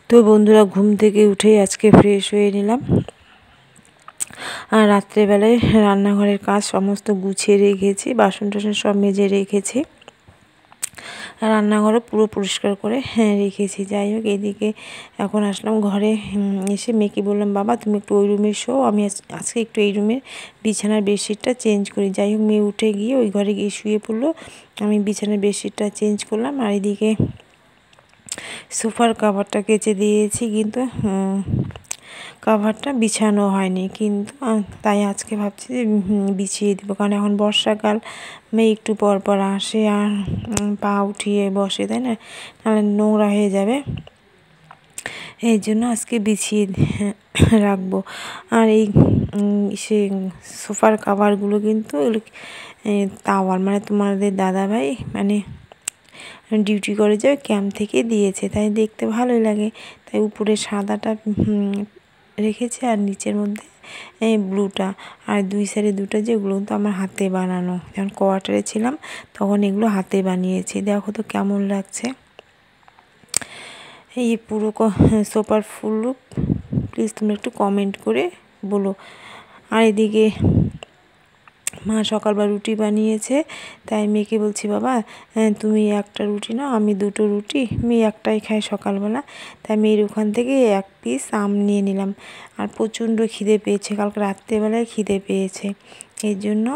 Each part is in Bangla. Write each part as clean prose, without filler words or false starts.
তো বন্ধুরা, ঘুম থেকে উঠেই আজকে ফ্রেশ হয়ে নিলাম। আর রাত্রেবেলায় রান্নাঘরের কাজ সমস্ত গুছিয়ে রেখেছি, বাসন টাসন সব মেজে রেখেছি, রান্নাঘরও পুরো পরিষ্কার করে রেখেছি। যাই হোক, এদিকে এখন আসলাম ঘরে। এসে মেয়েকে বললাম, বাবা তুমি একটু ওই রুমে শো, আমি আজকে একটু এই রুমের বিছানার বেডশিটটা চেঞ্জ করি। যাই হোক, মেয়ে উঠে গিয়ে ওই ঘরে গিয়ে শুয়ে পড়লো, আমি বিছানার বেডশিটটা চেঞ্জ করলাম। আর এদিকে সোফার কাভারটা কেচে দিয়েছি, কিন্তু কাভারটা বিছানো হয়নি, কিন্তু তাই আজকে ভাবছি যে বিছিয়ে দিব, কারণ এখন বর্ষাকাল, মেয়ে একটু পর পর আসে আর পা উঠিয়ে বসে, তাই না, নাহলে নোংরা হয়ে যাবে। এই জন্য আজকে বিছিয়ে রাখবো। আর এই সে সোফার কাভারগুলো কিন্তু তাওয়ার, মানে তোমাদের দাদাভাই মানে ডিউটি করে যায় ক্যাম্প থেকে দিয়েছে, তাই দেখতে ভালোই লাগে। তাই উপরে সাদাটা রেখেছে আর নিচের মধ্যে ব্লুটা, আর দুই সাইডে দুটো, যেগুলো তো আমার হাতে বানানো। যখন কোয়ার্টারে ছিলাম তখন এগুলো হাতে বানিয়েছি। দেখো তো কেমন লাগছে এই পুরো সোফার ফুল লুক। প্লিজ তোমরা একটু কমেন্ট করে বলো। আর এদিকে মা সকালবেলা রুটি বানিয়েছে, তাই মেয়েকে বলছি, বাবা তুমি একটা রুটি নাও, আমি দুটো রুটি, মেয়ে একটাই খায় সকালবেলা। তাই মেয়ের ওখান থেকে এক পিস আম নিয়ে নিলাম। আর প্রচণ্ড খিদে পেয়েছে, কালকে রাত্রেবেলায় খিদে পেয়েছে, এই জন্য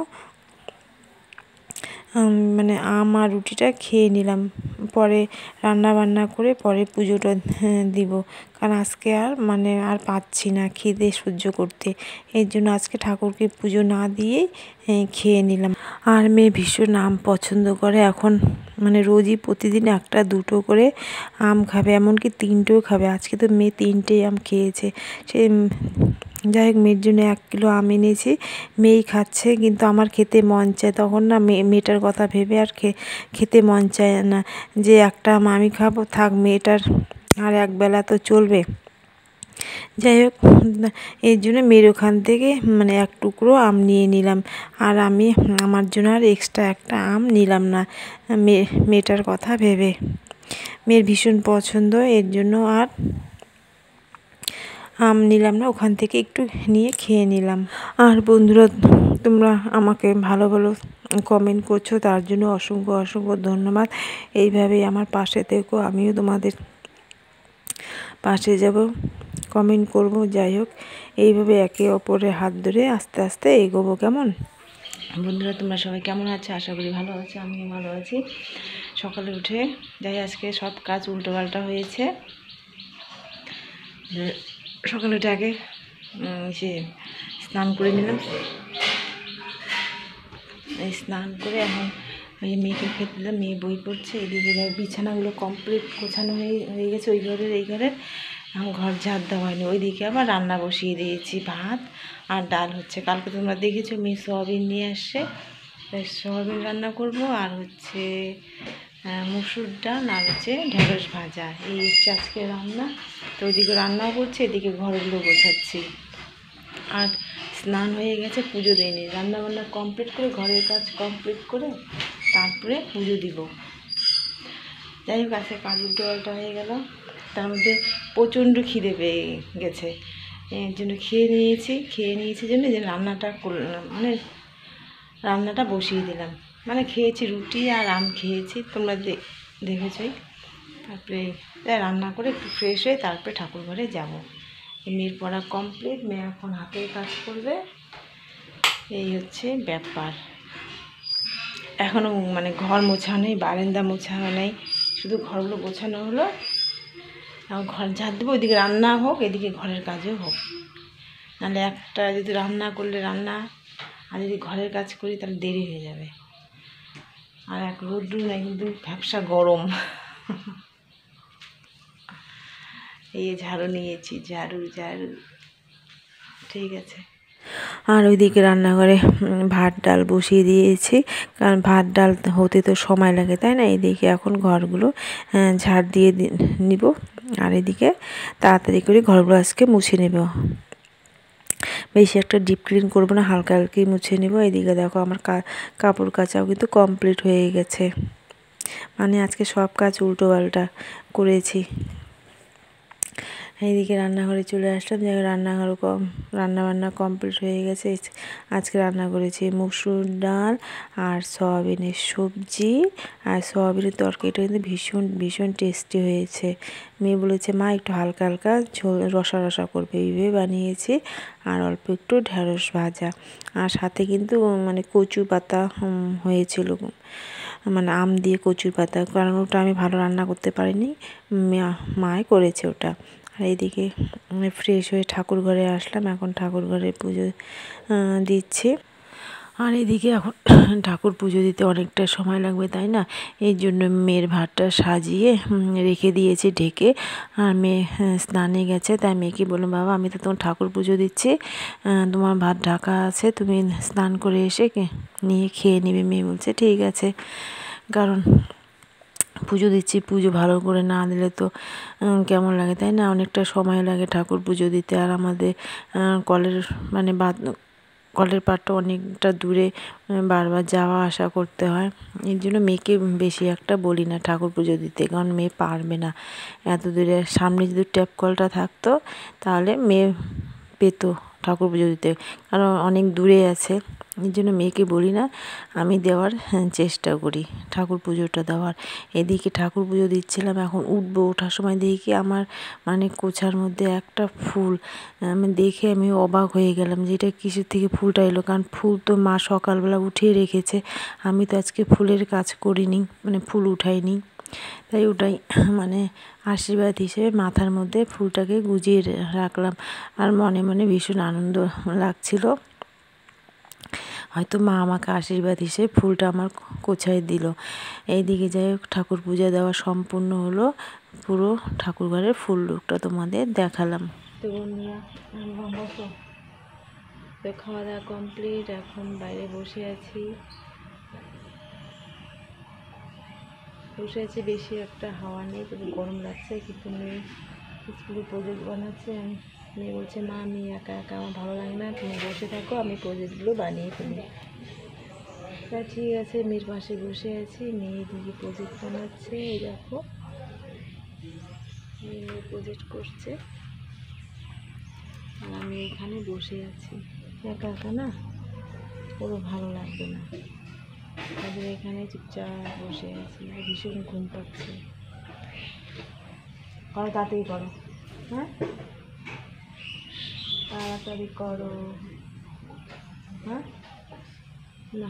মানে আম আর রুটিটা খেয়ে নিলাম। পরে রান্না বান্না করে পরে পুজোটা দিব, কারণ আজকে আর পাচ্ছি না খিদে সহ্য করতে। এর জন্য আজকে ঠাকুরকে পুজো না দিয়েই খেয়ে নিলাম। আর মেয়ে ভীষণ আম পছন্দ করে, এখন মানে রোজই প্রতিদিন একটা দুটো করে আম খাবে, এমনকি তিনটেও খাবে। আজকে তো মেয়ে তিনটেই আম খেয়েছে। সে যাই হোক, মেয়ের জন্য 1 কিলো আম এনেছি, মেয়েই খাচ্ছে, কিন্তু আমার খেতে মন চায়। তখন না মেয়েটার কথা ভেবে আর খেতে মন চায় না, যে একটা আম আমি খাবো, থাক মেয়েটার আর একবেলা তো চলবে। যাই হোক, এর জন্য মেয়ের ওখান থেকে মানে 1 টুকরো আম নিয়ে নিলাম। আর আমি আমার জন্য আর এক্সট্রা একটা আম নিলাম না, মেয়েটার কথা ভেবে। মেয়ের ভীষণ পছন্দ, এর জন্য আর আম নিলাম না, ওখান থেকে একটু নিয়ে খেয়ে নিলাম। আর বন্ধুরা, তোমরা আমাকে ভালো ভালো কমেন্ট করছো, তার জন্য অসংখ্য অসংখ্য ধন্যবাদ। এইভাবেই আমার পাশে থেকো, আমিও তোমাদের পাশে যাব, কমেন্ট করব। যাই হোক, এইভাবে একে অপরের হাত ধরে আস্তে আস্তে এগোবো। কেমন বন্ধুরা, তোমরা সবাই কেমন আছো? আশা করি ভালো আছো, আমিও ভালো আছি। সকালে উঠে যাই, আজকে সব কাজ উল্টোপাল্টা হয়েছে। সকালে উঠে আগে স্নান করে নিলাম, স্নান করে এখন ওই মেয়েকে খেতে দিলাম, মেয়ে বই পড়ছে। এদিকে বিছানাগুলো কমপ্লিট গোছানো হয়ে গেছে, ওই ঘরের এই ঘরের, এখন ঘর ঝাড় দেওয়া হয়নি। ওইদিকে আবার রান্না বসিয়ে দিয়েছি, ভাত আর ডাল হচ্ছে। কালকে তোমরা দেখেছো মেয়ে সোয়াবিন নিয়ে আসছে, সোয়াবিন রান্না করব, আর হচ্ছে মুসুর ডাল, আর হচ্ছে ঢেঁড়স ভাজা, এই হচ্ছে আজকে রান্না। তো ওইদিকে রান্নাও করছি, এদিকে ঘরগুলো গোছাচ্ছি। আর স্নান হয়ে গেছে, পুজো দিইনি, রান্নাবান্না কমপ্লিট করে ঘরের কাজ কমপ্লিট করে তারপরে পুজো দিব। যাই হোক, আজকে কাজ উল্টোপাল্টা হয়ে গেল, তার মধ্যে প্রচণ্ড খিদে পেয়ে গেছে, এর জন্য খেয়ে নিয়েছি জন্য যে রান্নাটা করলাম, মানে রান্নাটা বসিয়ে দিলাম। মানে খেয়েছি রুটি আর আম খেয়েছি, তোমরা দেখেছই। তারপরে রান্না করে একটু ফ্রেশ হয়ে তারপরে ঠাকুর ঘরে যাব। মেয়ের পড়া কমপ্লিট, মেয়ে এখন হাতের কাজ করবে, এই হচ্ছে ব্যাপার। এখনও মানে ঘর মোছা নেই, বারান্দা মোছা নেই, শুধু ঘরগুলো গোছানো হলো। এখন ঘর ঝাড় দেবো, ওইদিকে রান্না হোক, এদিকে ঘরের কাজও হোক। নাহলে একটা যদি রান্না করলে রান্না, আর যদি ঘরের কাজ করি তাহলে দেরি হয়ে যাবে। আর এক রোদ্দুর নাই, কিন্তু ভ্যাপসা গরম। এই ঝাড়ু নিয়েছি, ঝাড়ু ঠিক আছে। আর ওইদিকে রান্নাঘরে ভাত ডাল বসিয়ে দিয়েছি, কারণ ভাত ডাল হতে তো সময় লাগে, তাই না। এইদিকে এখন ঘরগুলো ঝাড় দিয়ে নিব, আর এদিকে তাড়াতাড়ি করে ঘরগুলো আজকে মুছে নেব। বেশি একটা ডিপ ক্লিন করবো না, হালকা হালকি মুছে নেব। এদিকে দেখো, আমার কাপড় কাচাও কিন্তু কমপ্লিট হয়ে গেছে, মানে আজকে সব কাজ উল্টো পাল্টা করেছি। এইদিকে রান্নাঘরে চলে আসলাম, দেখো রান্নাঘর রান্নাবান্না কমপ্লিট হয়ে গেছে। আজকে রান্না করেছি মুসুর ডাল আর সয়াবিনের সবজি, আর সয়াবিনের তরকারিটা কিন্তু ভীষণ ভীষণ টেস্টি হয়েছে। মেয়ে বলেছে মা একটু হালকা হালকা ঝোল রসা রসা করবে, এইভাবে বানিয়েছি। আর অল্প একটু ঢেঁড়স ভাজা, আর সাথে কিন্তু মানে কচু পাতা হয়েছিল, মানে আম দিয়ে কচুর পাতা, কারণ ওটা আমি ভালো রান্না করতে পারিনি, মাই করেছে ওটা। আর এইদিকে ফ্রেশ হয়ে ঠাকুর ঘরে আসলাম, এখন ঠাকুর ঘরে পুজো দিচ্ছি। আর এদিকে এখন ঠাকুর পুজো দিতে অনেকটা সময় লাগবে, তাই না? এই জন্য মেয়ের ভাতটা সাজিয়ে রেখে দিয়েছি ঢেকে। আর মেয়ে স্নানে গেছে, তাই মেয়েকে বললাম বাবা আমি তো তোমার ঠাকুর পুজো দিচ্ছি, তোমার ভাত ঢাকা আছে, তুমি স্নান করে এসে নিয়ে খেয়ে নিবে। মেয়ে বলছে ঠিক আছে, কারণ পুজো দিচ্ছি, পুজো ভালো করে না দিলে তো কেমন লাগে, তাই না? অনেকটা সময় লাগে ঠাকুর পুজো দিতে। আর আমাদের কলের মানে কলের পাড়টা অনেকটা দূরে, বারবার যাওয়া আসা করতে হয়। এর জন্য মেয়েকে বেশি একটা বলি না ঠাকুর পুজো দিতে, কারণ মেয়ে পারবে না এত দূরে। সামনে যদি ট্যাপ কলটা থাকতো তাহলে মেয়ে পেতো ঠাকুর পুজো দিতে, কারণ অনেক দূরে আছে। এর জন্য মেয়েকে বলি না, আমি দেওয়ার চেষ্টা করি ঠাকুর পুজোটা দেওয়ার। এদিকে ঠাকুর পুজো দিচ্ছিলাম, এখন উঠবো, ওঠার সময় দেখি আমার মানে কোছার মধ্যে একটা ফুল, আমি দেখে আমি অবাক হয়ে গেলাম যে এটা কিসের থেকে ফুলটা এলো। কারণ ফুল তো মা সকালবেলা উঠিয়ে রেখেছে, আমি তো আজকে ফুলের কাজ করিনি, মানে ফুল উঠাইনি, তাই ওটাই মানে আশীর্বাদ হিসেবে মাথার মধ্যে ফুলটাকে গুজিয়ে রাখলাম। আর মনে মনে ভীষণ আনন্দ লাগছিল, হয়তো মা আমাকে আশীর্বাদ হিসেবে ফুলটা আমার কোছায় দিল। এইদিকে যাই হোক ঠাকুর পূজা দেওয়া সম্পূর্ণ হলো, পুরো ঠাকুর ঘরের ফুল লুকটা তোমাদের দেখালাম। তো বন্ধুরা তো খাওয়া দাওয়া কমপ্লিট, এখন বাইরে বসে আছি, বেশি একটা হাওয়া নেই, তবে গরম লাগছে। কিন্তু মেয়ে স্কুলে প্রজেক্ট বানাচ্ছে, মেয়ে বলছে মা আমি একা একা আমার ভালো লাগে না, তুমি বসে থাকো, আমি প্রজেক্টগুলো বানিয়ে ফেলি। তা ঠিক আছে, মেয়ের পাশে বসে আছি, মেয়ে দিকে প্রজেক্ট বানাচ্ছে, এই দেখো মেয়ে প্রজেক্ট করছে, আর আমি এখানে বসে আছি একা একা, না ওরও ভালো লাগবে না, তাদের এখানে চুপচাপ বসে আছি, ভীষণ ঘুম পাচ্ছে। করো তাড়াতাড়ি করো, হ্যাঁ তাড়াতাড়ি করো, হ্যাঁ না